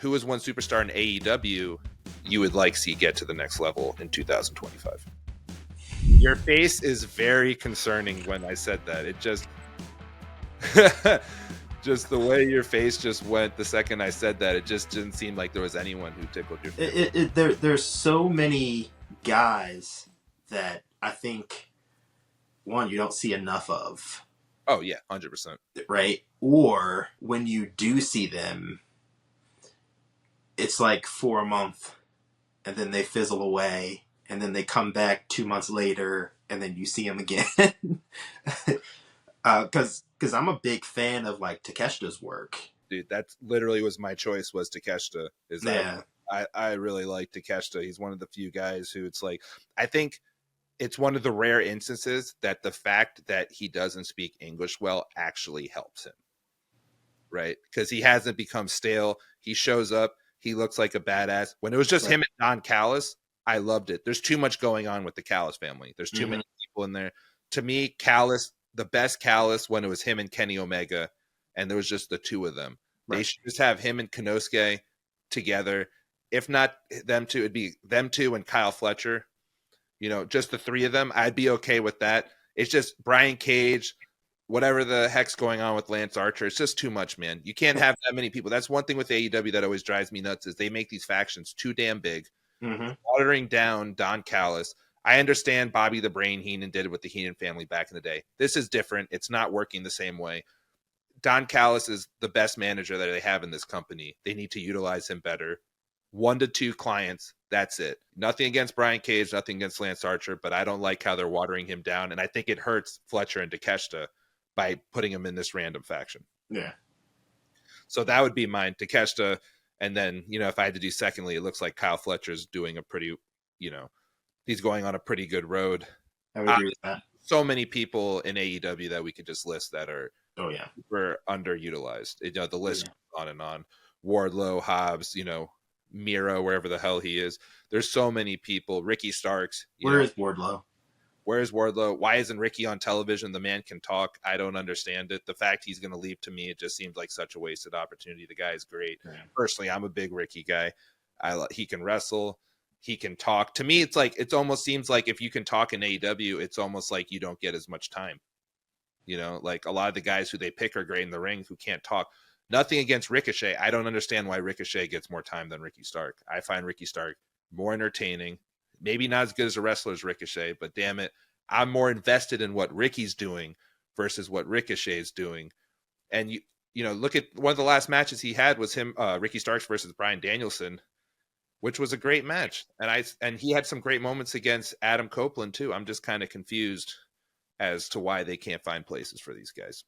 who is one superstar in AEW you would like to see get to the next level in 2025? Your face is very concerning when I said that. It just just the way your face just went the second I said that, it just didn't seem like there was anyone who tickled your face. There's so many guys that I think, one, you don't see enough of. Oh, yeah, 100%. Right? Or when you do see them, it's like for a month, and then they fizzle away, and then they come back 2 months later, and then you see them again. Because I'm a big fan of like Takeshita's work. Dude, that literally was my choice, was Takeshita. I really like Takeshita. He's one of the few guys who it's like, I think it's one of the rare instances that the fact that he doesn't speak English well actually helps him. Right? Because he hasn't become stale. He shows up. He looks like a badass. When it was just him and Don Callis, I loved it. There's too much going on with the Callis family. There's too many people in there. To me, Callis, the best Callis, when it was him and Kenny Omega, and there was just the two of them. Right. They should just have him and Konosuke together. If not them two, it'd be them two and Kyle Fletcher. You know, just the three of them. I'd be okay with that. It's just Brian Cage, whatever the heck's going on with Lance Archer. It's just too much, man. You can't have that many people. That's one thing with AEW that always drives me nuts, is they make these factions too damn big, watering down Don Callis. I understand Bobby the Brain Heenan did it with the Heenan family back in the day. This is different. It's not working the same way. Don Callis is the best manager that they have in this company. They need to utilize him better. 1 to 2 clients. That's it. Nothing against Brian Cage, nothing against Lance Archer, but I don't like how they're watering him down. And I think it hurts Fletcher and Takeshita by putting him in this random faction. Yeah. So that would be mine, Takeshita. And then, you know, if I had to do secondly, it looks like Kyle Fletcher's doing a pretty, you know, he's going on a pretty good road. I would agree with that. So many people in AEW that we could just list that are super underutilized. You know, the list goes on and on. Wardlow, Hobbs, you know, Miro, wherever the hell he is. There's so many people. Ricky Starks. Where is Wardlow? Where's Wardlow? Why isn't Ricky on television? The man can talk. I don't understand it. The fact he's going to leave, to me, it just seems like such a wasted opportunity. The guy is great. Yeah. Personally, I'm a big Ricky guy. He can wrestle. He can talk. To me, it's like, it almost seems like if you can talk in AEW, it's almost like you don't get as much time. You know, like a lot of the guys who they pick are great in the ring who can't talk. Nothing against Ricochet. I don't understand why Ricochet gets more time than Ricky Stark. I find Ricky Stark more entertaining. Maybe not as good as a wrestler as Ricochet, but damn it, I'm more invested in what Ricky's doing versus what Ricochet's doing. And you know, look at one of the last matches he had was him, Ricky Starks versus Bryan Danielson, which was a great match. And he had some great moments against Adam Copeland too. I'm just kind of confused as to why they can't find places for these guys.